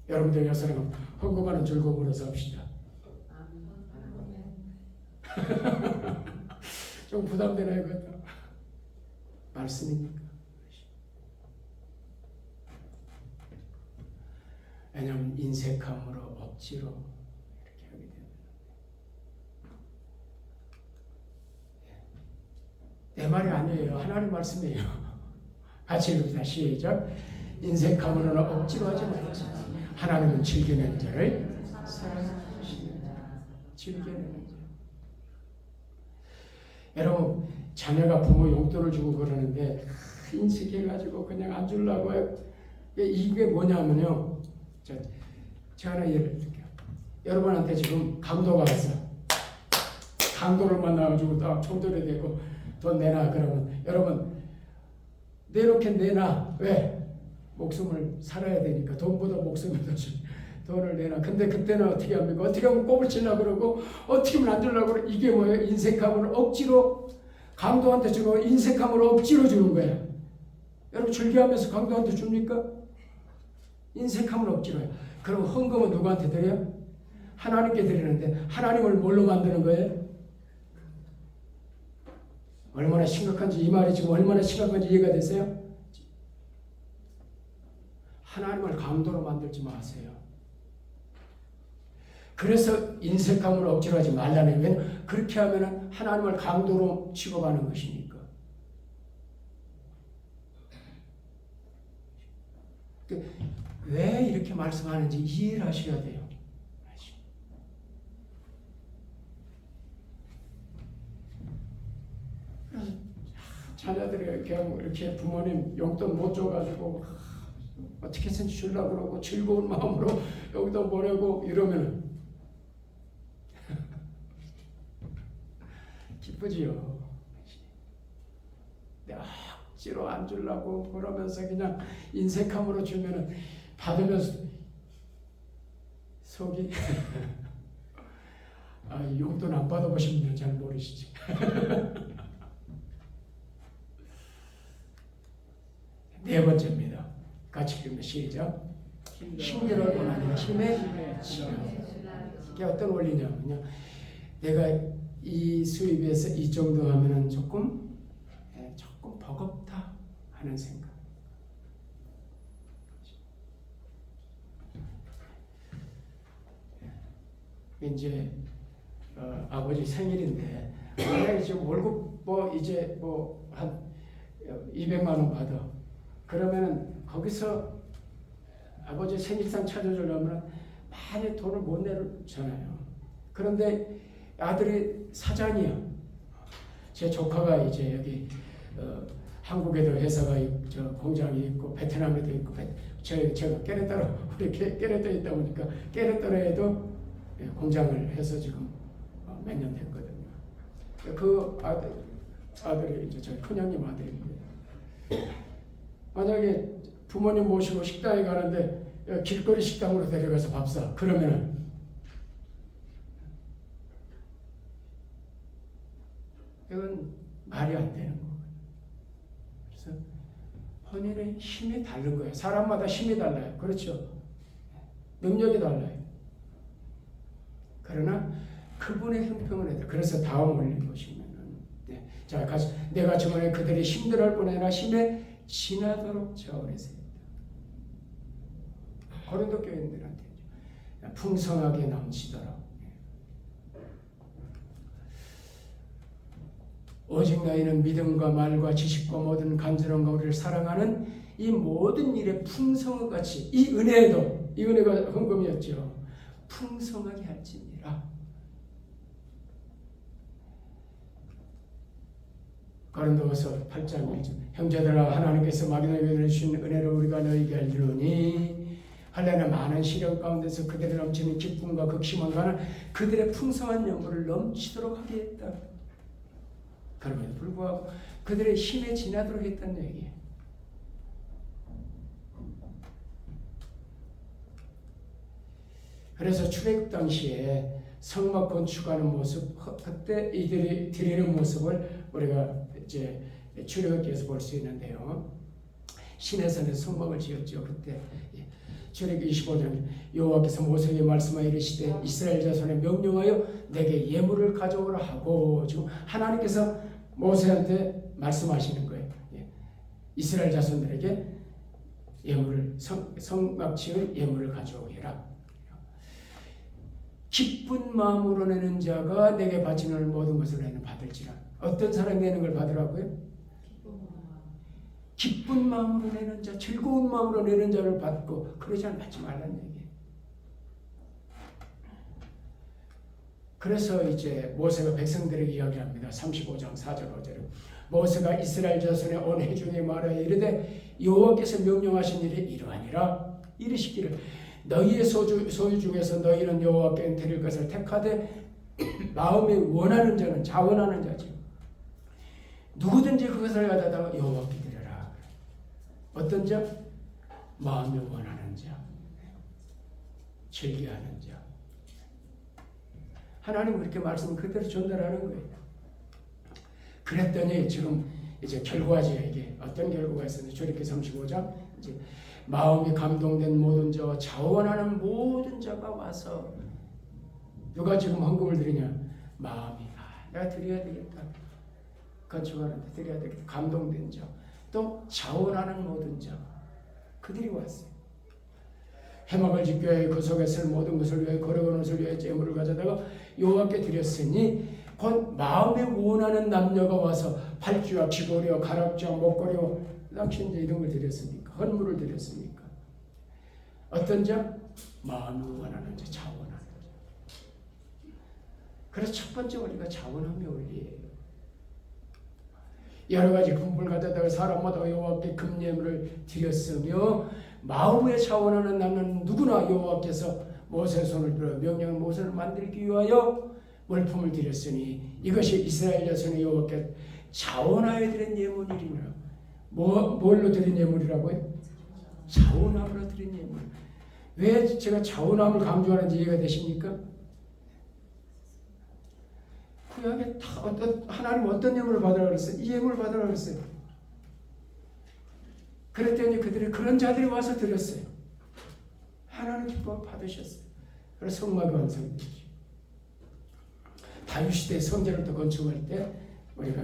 여러분들 여사람 헌금하는 즐거움으로 삽시다. 좀 부담되나요? 그것도? 말씀이니까. 왜냐하면 인색함으로 억지로 이렇게 하게 돼. 내 말이 아니에요. 하나님 말씀이에요. 같이 읽읍시다. 시작. 인색함으로는 억지로 하지 말자. 하나님은 즐기는 자를 사랑하시는 자. 즐기는 자. 여러분, 자녀가 부모 용돈을 주고 그러는데 인식해가지고 그냥 안 주려고 해요. 이게 뭐냐면요. 제가 하나 예를 들게요. 여러분한테 지금 강도가 왔어. 강도를 만나가지고 딱 총돌이 되고 돈 내놔 그러면 여러분 내놓게 내놔. 왜? 목숨을 살아야 되니까. 돈보다 목숨이 더 중. 돈을 내놔. 근데 그때는 어떻게 합니까? 어떻게 하면 꼽을 치려고 그러고 어떻게 하면 안 주려고 그러고. 이게 뭐예요? 인색함을 억지로 강도한테 주고 인색함을 억지로 주는 거야. 여러분 즐겨하면서 강도한테 줍니까? 인색함을 억지로 해요. 그럼 헌금은 누구한테 드려요? 하나님께 드리는데 하나님을 뭘로 만드는 거예요? 얼마나 심각한지, 이 말이 지금 얼마나 심각한지 이해가 되세요? 하나님을 강도로 만들지 마세요. 그래서 인색함을 억지로 하지 말라는 거예요. 그렇게 하면 하나님을 강도로 취급하는 것이니까. 왜 이렇게 말씀하는지 이해를 하셔야 돼요. 자녀들이 이렇게 부모님 용돈 못 줘가지고 어떻게 해서 주려고 그러고 즐거운 마음으로 여기다 보내고 이러면 기쁘지요. 내가 억지로 안 주려고 그러면서 그냥 인색함으로 주면은 받으면서 속이 용돈 안 받아보신 분은 잘 모르시지. 네 번째입니다. 같이 읽으면 시작. 힘들어도 아니라 힘에 지어. 이게 어떤 원리냐면요. 내가 이 수입에서 이 정도 하면은 조금 버겁다 하는 생각. 이제 아버지 생일인데 만약에 지금 월급 이제 한 200만 원 받아. 그러면은 거기서 아버지 생일상 찾아주려면 많이 돈을 못 내잖아요. 그런데 아들이 사장이야. 제 조카가 이제 여기 한국에도 회사가 공장이 있고 베트남에도 있고 제가 깨레따로 우리 깨레따에 있다 보니까 깨레따로에도 공장을 해서 지금 몇 년 됐거든요. 그 아들이 이제 저희 큰형님 아들입니다. 만약에 부모님 모시고 식당에 가는데 길거리 식당으로 데려가서 밥 사. 그러면은 이건 말이 안 되는 거예요. 그래서 본인의 힘이 다른 거예요. 사람마다 힘이 달라요. 그렇죠? 능력이 달라요. 그러나 그분의 형평을 해야 돼. 그래서 다음 원리 보시면은 자, 내가 저번에 그들이 힘들어할 뿐 아니라 힘에 지나도록 저울에서 고린도 교인들한테 풍성하게 넘치도록. 오직 너희는 믿음과 말과 지식과 모든 간절한 것을 사랑하는 이 모든 일에 풍성한 같이 이 은혜가 헌금이었죠. 풍성하게 할지니라. 고린도후서 8장 1절. 형제들아 하나님께서 마게도냐에 주신 은혜를 우리가 너희에게 알리노니 할례나 많은 시련 가운데서 그들의 넘치는 기쁨과 극심한 가는 그들의 풍성한 영혼을 넘치도록 하게 했다. 그럼에도 불구하고 그들의 힘에 지나도록 했다는 얘기예요. 그래서 출애굽 당시에 성막 건축하는 모습, 그때 이들이 드리는 모습을 우리가 이제 출애굽기에서 볼 수 있는데요. 시내산에 성막을 지었죠. 그때 출애굽기 25장 여호와께서 모세에게 말씀하여 이르시되 이스라엘 자손에 명령하여 내게 예물을 가져오라 하고, 지금 하나님께서 모세한테 말씀하시는 거예요. 이스라엘 자손들에게 예물을 성막 지을 예물을 가져오게 해라. 기쁜 마음으로 내는 자가 내게 바치는 모든 것을 내는 받을지라. 어떤 사람이 내는 걸 받으라고요? 기쁜 마음으로 내는 자, 즐거운 마음으로 내는 자를 받고 그러지 않으면 받지 말라는 얘기예요. 그래서 이제 모세가 백성들에게 이야기합니다. 35장 4절 5절에 모세가 이스라엘 자손의 온 회중에 말하여 이르되 여호와께서 명령하신 일이 이러하니라. 이르시기를 너희의 소유 중에서 너희는 여호와께 드릴 것을 택하되 마음에 원하는 자는 자원하는 자지. 누구든지 그것을 가져다가 여호와께 드려라. 어떤 자? 마음에 원하는 자, 즐겨하는 자. 하나님은 그렇게 말씀 그대로 전달하는 거예요. 그랬더니 지금 이제 결과지요. 이게 어떤 결과가 있었는데 출애굽기 35장 이제 마음이 감동된 모든 자와 자원하는 모든 자가 와서 누가 지금 헌금을 드리냐? 마음이 내가 드려야 되겠다. 건축하는데 드려야 되겠다. 감동된 자. 또 자원하는 모든 자. 그들이 왔어요. 해막을 짓기 위해 그 속에 쓸 모든 것을 위해 거룩한 옷을 위해 제물을 가져다가 여호와께 드렸으니 곧 마음에 원하는 남녀가 와서 팔찌와 귀걸이와 가락지와 목걸이와 낚시인데 이런 걸 드렸습니까? 헌물을 드렸습니까? 어떤 자? 마음에 원하는 자, 자원하는 자. 그래서 첫 번째 원리가 자원하며 원리예요. 여러 가지 금불 가져다가 사람마다 여호와께 금예물을 드렸으며 마음에 자원하는 남은 누구나 여호와께서 모세의 손을 들어 명령한 모세를 만들기 위하여 월품을 드렸으니 이것이 이스라엘 자손의 여호와께 자원하여 드린 예물이니라. 뭘로 드린 예물이라고요? 자원함으로 드린 예물. 왜 제가 자원함을 강조하는지 이해가 되십니까? 구약에 하나님 어떤 예물을 받으라고 그랬어요? 이 예물을 받으라고 그랬어요. 그랬더니 그들이 그런 자들이 와서 드렸어요. 하나님 기뻐 받으셨어요. 그래서 성막이 완성되죠. 다윗 시대 성전을 또 건축할 때 우리가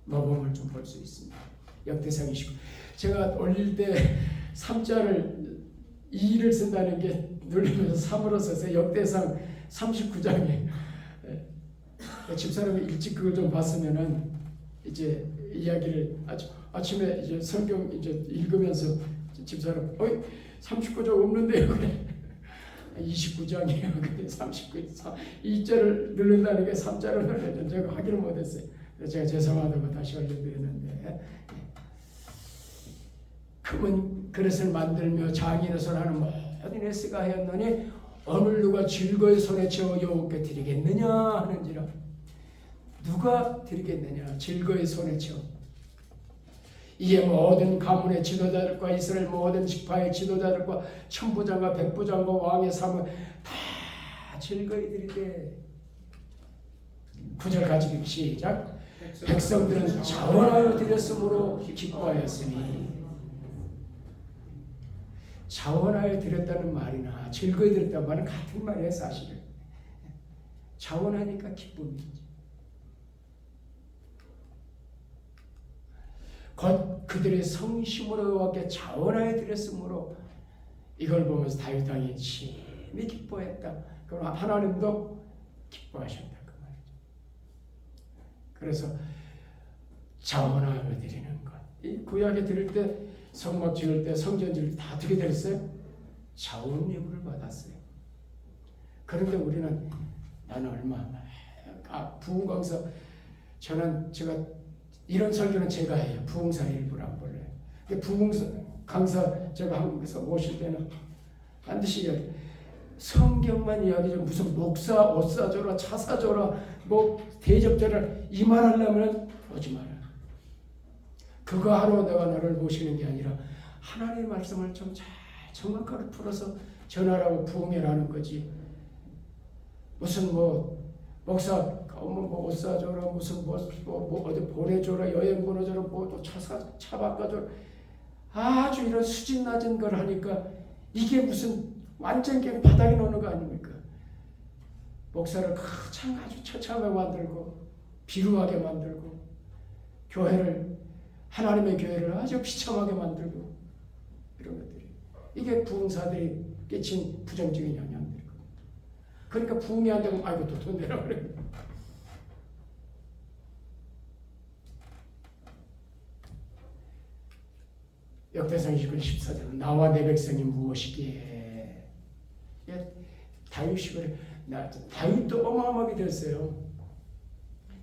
모범을 좀 볼 수 있습니다. 역대상 29. 제가 올릴 때 3자를 2를 쓴다는 게 눌리면서 3으로 써서 역대상 39장에 집사람이 일찍 그걸 좀 봤으면은 이제 이야기를 아침에 이제 성경 이제 읽으면서 집사람 39장 없는데요. 그래. 29장이에요. 그래 39. 2자를 누른다는 게 3자를 눌러야 제가 확인을 못했어요. 제가 죄송하다고 다시 알려드렸는데 금은 그릇을 만들며 장인의 손하는 모든 에스가 하였노니 오늘 누가 즐거이 손에 채워 여호와께 드리겠느냐 하는지라. 누가 드리겠느냐? 즐거이 손에 채워. 이에 모든 가문의 지도자들과 이스라엘 모든 지파의 지도자들과 천부장과 백부장과 왕의 사무 다 즐거이 드리되. 9절 가지고 시작. 백성들은 자원하여 드렸으므로 기뻐하였으니. 자원하여 드렸다는 말이나 즐거이 드렸다는 말은 같은 말이에요. 사실은 자원하니까 기쁨이지. 곧 그들의 성심으로 여호와께 자원하여 드렸으므로. 이걸 보면서 다윗 왕이 심히 기뻐했다. 그럼 하나님도 기뻐하셨다 그 말이죠. 그래서 자원하여 드리는 것. 이 구약에 드릴 때 성막 지을 때 성전 지을 때 다 어떻게 됐어요? 자원 예물을 받았어요. 그런데 우리는 나는 얼마 부흥 강사 제가 이런 설교는 제가 해요. 부흥사 일부를 안 볼래요. 부흥 강사 제가 한국에서 모실 때는 반드시 성경만 이야기죠. 무슨 목사 옷 사줘라 차 사줘라 뭐 대접줘라 이 말 하려면 오지 마라. 그거 하러 내가 너를 모시는 게 아니라 하나님의 말씀을 좀 잘 정확하게 풀어서 전하라고 부흥회라는 거지. 무슨 목사 뭐 옷 사줘라 무슨 뭐 어디 보내줘라 여행 보내줘라 뭐 또 차 바꿔줘라 아주 이런 수준 낮은 걸 하니까 이게 무슨 완전 그냥 바닥에 놓는 거 아닙니까? 목사를 참 아주 처참하게 만들고 비루하게 만들고 하나님의 교회를 아주 비참하게 만들고 이런 것들이 이게 부흥사들이 끼친 부정적인 영향들이고 그러니까 부흥이 안 되면 아이고 또 돈 내라 그래. 역대상 29장 14절 나와 내 백성이 무엇이기에. 다윗이 그래. 다윗도 어마어마하게 됐어요.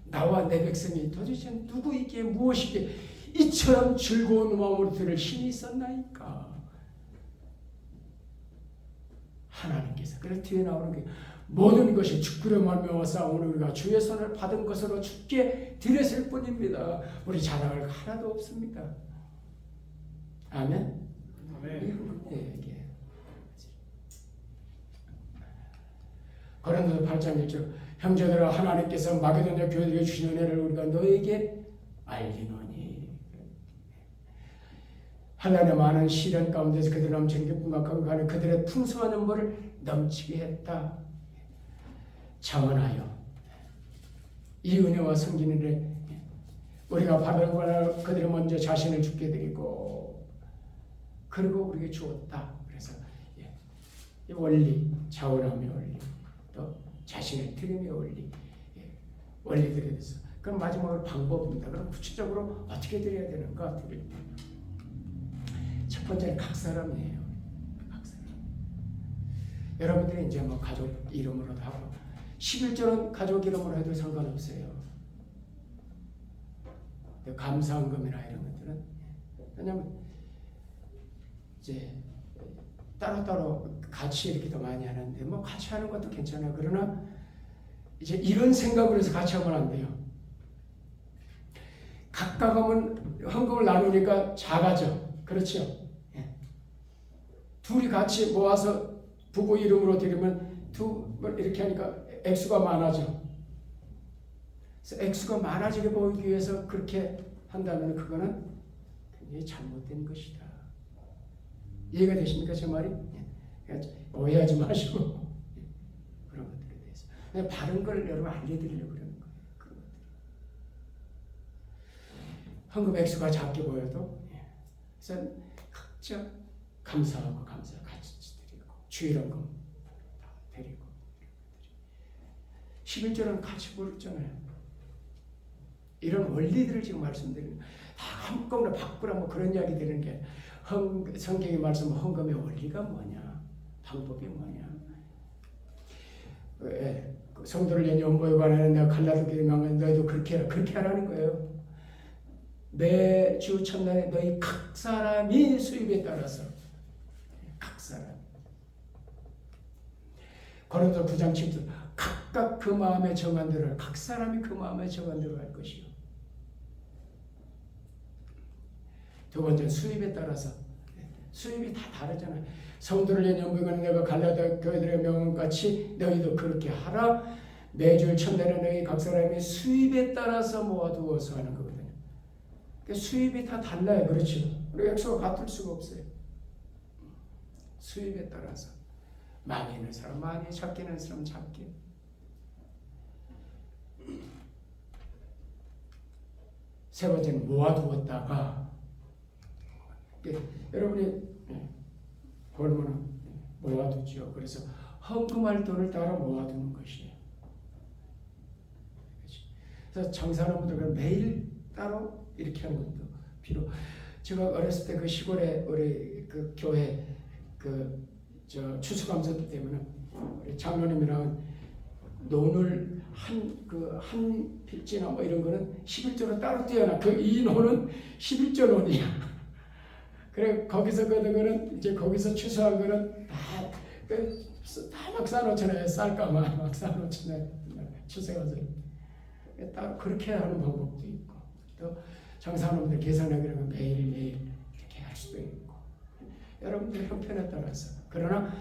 나와 내 백성이 도대체 누구이기에 무엇이기에 이처럼 즐거운 마음으로 들을 힘이 있었나이까. 하나님께서. 그래서 뒤에 나오는 게 모든 것이 주께로 말미암아서 오늘 우리가 주의 손을 받은 것으로 주께 드렸을 뿐입니다. 우리 자랑할 하나도 없습니다. 아멘. 이게 고린도서 8장 1절 형제들아 하나님께서 마게도냐 교회들에게 주신 은혜를 우리가 너에게 알리노니. 하나님의 많은 시련 가운데서 그들 넘치는 기쁨과 건강하는 그들의 풍성한 연보를 넘치게 했다. 자원하여 이 은혜와 섬기는 일에 우리가 받은 걸 그들이 먼저 자신을 주게 드리고 그리고 우리에게 주었다. 그래서 이 원리, 자원하며 원리, 또 자신을 드리며 원리, 원리들에 대해서. 그럼 마지막으로 방법입니다. 그럼 구체적으로 어떻게 드려야 되는가? 첫 번째는 각 사람이에요. 각 사람. 여러분들이 이제 뭐 가족 이름으로도 하고 11조는 가족 이름으로 해도 상관없어요. 감사헌금이나 이런 것들은 왜냐면 이제 따로따로 같이 이렇게 더 많이 하는데 뭐 같이 하는 것도 괜찮아요. 그러나 이제 이런 생각으로 해서 같이 하면 안 돼요. 각각 하면 헌금을 나누니까 작아져. 그렇죠? 예. 둘이 같이 모아서 부부 이름으로 드리면 이렇게 하니까 액수가 많아져. 그래서 액수가 많아지게 보이기 위해서 그렇게 한다면 그거는 굉장히 잘못된 것이다. 이해가 되십니까? 제 말이? 예. 오해하지 마시고 그런 것들에 대해서 그냥 바른 걸 여러분 알려드리려고 그러는 거예요. 그런 것들. 헌금 액수가 작게 보여도 그래서 각자 감사하고 같이 드리고 주일헌금 드리고 11조는 같이 부르잖아요. 이런 원리들을 지금 말씀드리는 다 한꺼번에 바꾸라 뭐 그런 이야기 드리는 게 성경이 말씀하는 헌금의 원리가 뭐냐, 방법이 뭐냐. 성도를 위한 연보에 관하여 내가 갈라디아서에 명한 너희도 그렇게 해라. 그렇게 하라는 거예요. 매주 첫날에 너희 각 사람이 수입에 따라서 각 사람. 고린도서 9장 7절 각각 그 마음에 정한 대로 각 사람이 그 마음에 정한 대로 할 것이요. 두 번째 수입에 따라서 수입이 다 다르잖아요. 성도를 위한 연보에 내가 갈라디아 교회들의 명함같이 너희도 그렇게 하라. 매주 첫날에 너희 각 사람이 수입에 따라서 모아두어서 하는 거거든요. 수입이 다 달라요. 그렇죠? 우리 액수가 같을 수가 없어요. 수입에 따라서 많이 있는 사람 많이, 작게 있는 사람 작게. 세 번째는 모아두었다가 여러분이 벌면은 모아두죠. 그래서 헌금할 돈을 따라 모아두는 것이에요. 그래서 장사하는 분들은 매일 따로 이렇게 하는 것도 필요. 제가 어렸을 때 그 시골에 우리 그 교회 추수감사 때문에 우리 장로님이랑 논을 한 필지나 뭐 이런 거는 11조로 따로 떼어놔. 이 논은 11조 논이야. 그래 거기서 거는 이제 거기서 추수한 거는 다 막 사놓잖아요. 쌀가마 막 사놓잖아요. 추수해서 따로 그렇게 하는 방법도 있고 또 장사하는 분들 계산하기로는 매일매일 이렇게 할 수도 있고 여러분들 형편에 따라서. 그러나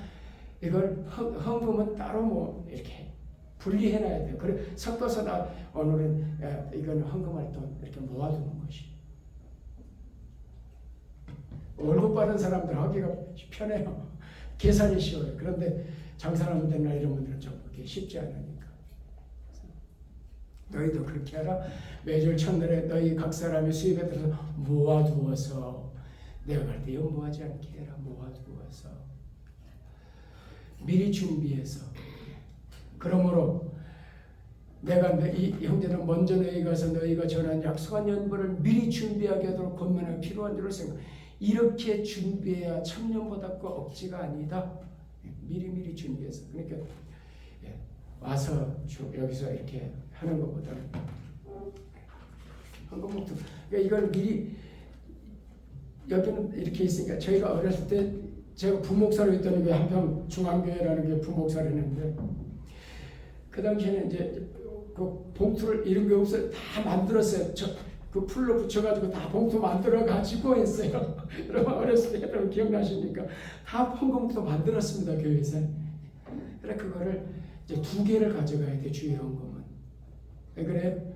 이걸 헌금은 따로 뭐 이렇게 분리해놔야 돼요. 그래 섞어서 오늘은 이건 헌금할 돈 이렇게 모아두는 것이. 월급 받은 사람들 하기가 편해요. 계산이 쉬워요. 그런데 장사하는 분들이나 이런 분들은 좀 그렇게 쉽지 않으니까. 너희도 그렇게 하라. 매주 첫날에 너희 각 사람의 수입에 따라서 모아두어서 내가 갈 때 연모하지 않게 해라. 모아두어서 미리 준비해서 그러므로 내가 이 형제는 먼저 너희 가서 너희가 전한 약속한 연보를 미리 준비하게 하도록 권면하기 필요한 줄을 생각. 이렇게 준비해야 천년보다 그 억지가 아니다. 미리 준비해서. 그러니까 와서 여기서 이렇게 하는 것보다는 헌금목도. 그러니까 이걸 미리 여기는 이렇게 있으니까 저희가 어렸을 때 제가 부목사로 있던 게 한평 중앙교회라는 게 부목사를 했는데 그 당시에는 이제 그 봉투를 이런 게 없어요. 다 만들었어요. 그 풀로 붙여가지고 다 봉투 만들어가지고 했어요. 여러분 어렸을 때 여러분 기억나십니까? 다 헌금도 만들었습니다. 교회에서. 그래 그거를 이제 2개를 가져가야 돼. 주일 헌금은. 왜 그래?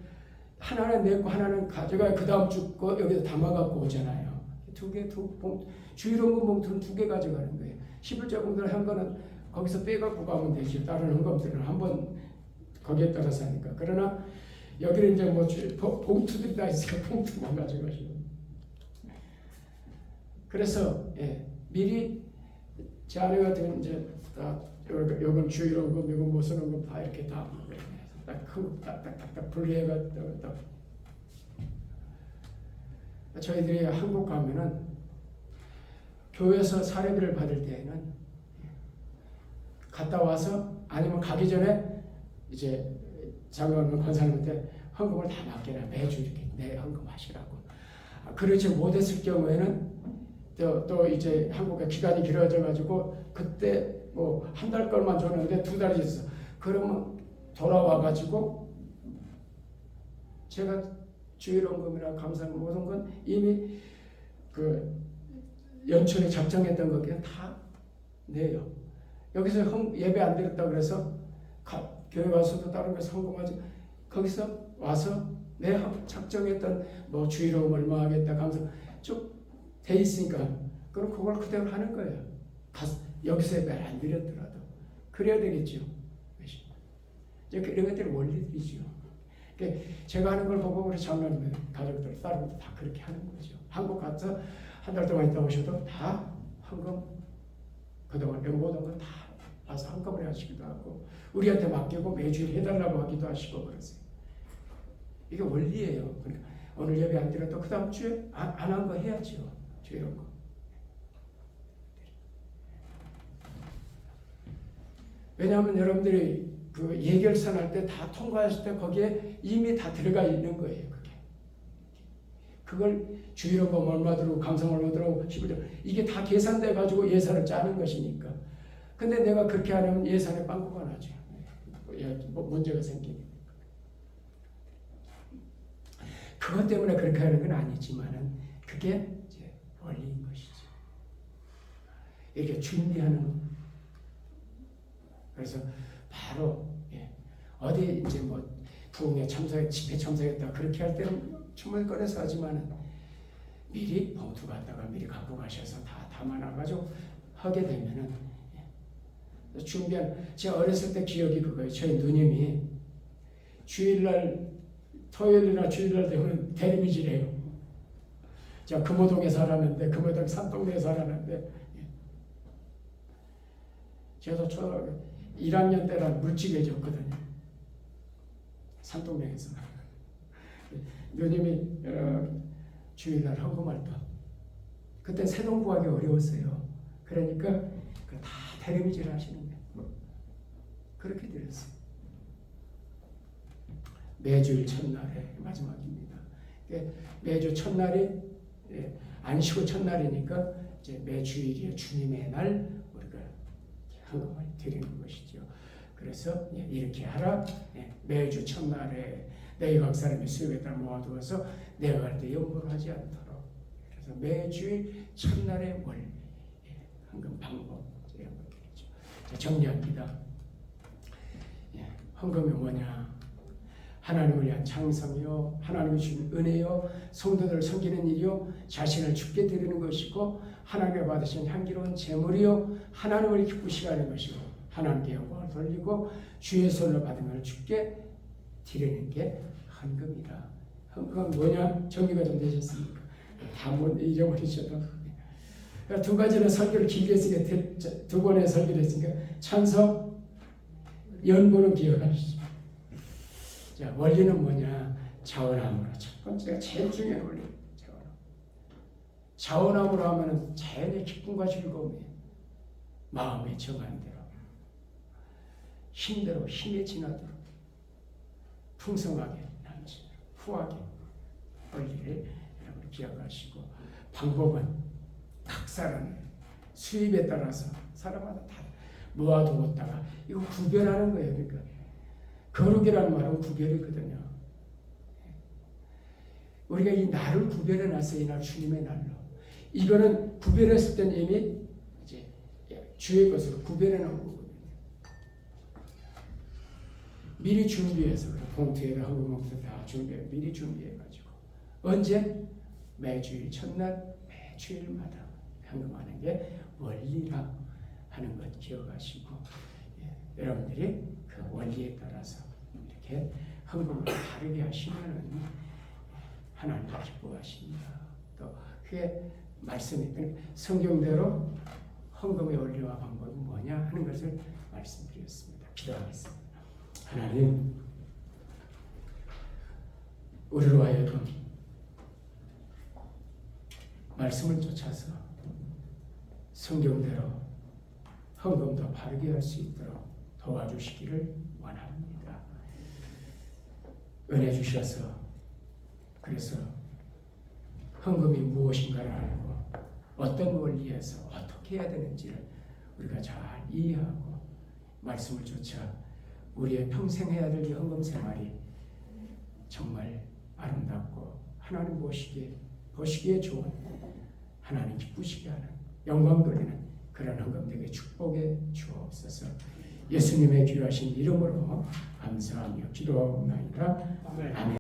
하나는 내고 하나는 가져가야 그 다음 주 거 여기서 담아갖고 오잖아요. 2개, 주일 헌금 봉투는 2개 가져가는 거예요. 11조 봉투를 한 거는 거기서 빼갖고 가면 되지. 다른 헌금들은 한번 거기에 따라서 하니까. 그러나 여기는 이제 뭐 봉투들이 다 있으니까 봉투만 가져가시고. 그래서 미리 제 아내 같은 이제 다 요건 주일 헌금, 요건 무슨 헌금 다 이렇게 다 딱딱딱딱 분리해가지고 딱. 저희들이 한국 가면은 교회에서 사례비를 받을 때에는 갔다 와서 아니면 가기 전에 이제 장로님 권사님한테 헌금을 다 맡겨라. 매주 이렇게 내 헌금 하시라고. 그렇지 못했을 경우에는 또 이제 한국에 기간이 길어져 가지고 그때 뭐 한 달 걸만 줬는데 2달이 있어. 그러면 돌아와 가지고 제가 주일 헌금이나 감사헌금 모든 건 이미 그 연초에 작정했던 거 그냥 다 내요. 여기서 예배 안 드렸다 그래서 교회 와서도 다른 데서 헌금하지. 거기서 와서 내 작정했던 뭐 주일 헌금 얼마 하겠다 감사 쭉 돼 있으니까 그럼 그걸 그대로 하는 거예요. 여기서 예배 안 드렸더라도 그래야 되겠죠. 이제 이런 것들이 원리들이죠. 제가 하는 걸 보고 우리 장로님 가족들 다른 분들 다 그렇게 하는 거죠. 한국 가서 한 달 동안 있다 오셔도 다 헌금 그동안 모든 건 다 와서 한꺼번에 하시기도 하고 우리한테 맡기고 매주일 해달라고 하기도 하시고 그러세요. 이게 원리예요. 그러니까 오늘 예배 안 드려도 그 다음 주에 안 한 거 해야죠. 이런 거. 왜냐하면 여러분들이 그 예결선 할 때 다 통과했을 때 거기에 이미 다 들어가 있는 거예요. 그게. 그걸 주일헌금 얼마 들어오고 감사헌금 얼마 들어오고 11조 이게 다 계산돼 가지고 예산을 짜는 것이니까. 근데 내가 그렇게 하면 예산에 빵꾸가 나죠. 뭐 문제가 생기니까. 그것 때문에 그렇게 하는 건 아니지만은 그게 이제 원리인 것이죠. 이렇게 준비하는 거. 그래서 바로 어디 이제 뭐 부흥회 참석, 집회 참석했다 그렇게 할 때는 춤을 꺼내서 하지만은 미리 봉투 갖다가 미리 갖고 가셔서 다 담아놔가지고 하게 되면은 준비한 제가 어렸을 때 기억이 그거예요. 저희 누님이 주일날 토요일이나 주일날 되면 대리미질해요. 제가 금호동에 살았는데 금호동 산동네에 살았는데 제가 초등학교 1학년 때란 물집해졌거든요. 산동네에서. 누님이 주일날 헌금할 때 그때 새돈 구하기 어려웠어요. 그러니까 다 대리미질 하시는 거예요. 그렇게 드렸어요. 매주일 첫날에 마지막입니다. 매주 첫날이 안식구 첫날이니까 이제 매주일이 주님의 날 우리가 헌금을 드리는 것이죠. 그래서 이렇게 하라. 매주 첫날에 너희 각 사람이 수요일에 모아두어서 내가 갈 때 연보를 하지 않도록. 그래서 매주일 첫날에 월 헌금 방법 이런 것들이죠. 정리합니다. 헌금이 뭐냐? 하나님을 위한 창성이요, 하나님이 주신 은혜요, 성도들을 섬기는 일이요, 자신을 주께 드리는 것이고 하나님께 받으신 향기로운 제물이요, 하나님을 기쁘시게 하는 것이고 하나님께 영광을 돌리고 주의 손으로 받은 것을 주께 드리는 게 헌금이다. 헌금은 뭐냐? 정리가 좀 되셨습니까? 다 잊어버리셔도. 두 가지는 설교를 길게 했으니까 두 번의 설교를 했으니까 찬성, 연보는 기억하시죠? 자, 원리는 뭐냐? 자원함으로. 첫 번째가 제일 중요한 원리. 자원함으로 하면은 자연의 기쁨과 즐거움이 마음에 정한 대로, 힘대로, 힘에 지나도록 풍성하게, 후하게 원리를 여러분 기억하시고, 방법은 각사라는 수입에 따라서 사람마다 다 모아두었다가 이거 구별하는 거예요. 그러니까 거룩이라는 말은 구별이거든요. 우리가 이 날을 구별해 놨어요. 이날 주님의 날로. 이거는 구별했을 때는 이미 이제 주의 것으로 구별해 놓은 거거든요. 미리 준비해서 봉투에다 헌금목도 다 준비해 미리 준비해 가지고 언제 매주일 첫날 매주일마다 헌금하는 게 원리라 하는 것 기억하시고, 여러분들이 그 원리에 따라서 이렇게 헌금을 다르게 하시면은 하나님이 기뻐하십니다. 또 그게 말씀이 성경대로 헌금의 원리와 방법이 뭐냐 하는 것을 말씀드렸습니다. 기도하겠습니다. 하나님, 우리로 하여금 말씀을 쫓아서 성경대로 헌금도 바르게 할 수 있도록 도와주시기를 원합니다. 은혜 주셔서 그래서 헌금이 무엇인가를 알고 어떤 원리에서 어떻게 해야 되는지를 우리가 잘 이해하고 말씀을 쫓아 우리의 평생 해야 될 이 헌금 생활이 정말 아름답고 하나님 보시기에 좋은, 하나님 기쁘시게 하는, 영광 돌리는 그런 헌금 되게 축복해 주옵소서. 예수님의 귀하신 이름으로 감사하며 기도하옵나이다. 아멘.